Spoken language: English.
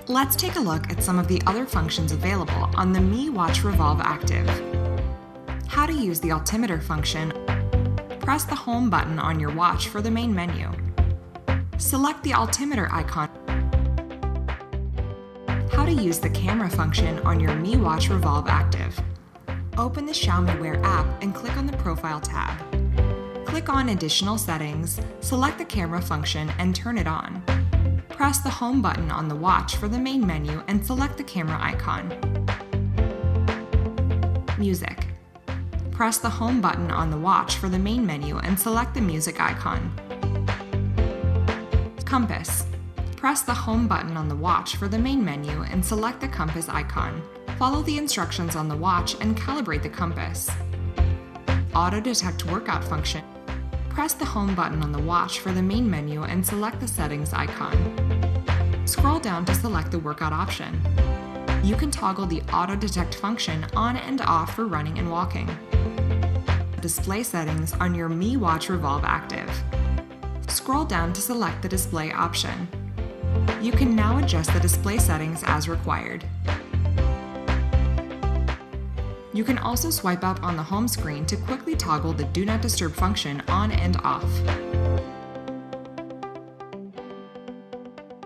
Let's take a look at some of the other functions available on the Mi Watch Revolve Active. How to use the altimeter function. Press the home button on your watch for the main menu. Select the altimeter icon. How to use the camera function on your Mi Watch Revolve Active. Open the Xiaomi Wear app and click on the Profile tab. Click on Additional Settings, select the camera function and turn it on. Press the home button on the watch for the main menu and select the camera icon. Music. Press the home button on the watch for the main menu and select the music icon. Compass. Press the home button on the watch for the main menu and select the compass icon. Follow the instructions on the watch and calibrate the compass. Auto Detect Workout function. Press the home button on the watch for the main menu and select the settings icon. Scroll down to select the workout option. You can toggle the Auto Detect function on and off for running and walking. Display settings on your Mi Watch Revolve Active. Scroll down to select the display option. You can now adjust the display settings as required. You can also swipe up on the home screen to quickly toggle the Do Not Disturb function on and off.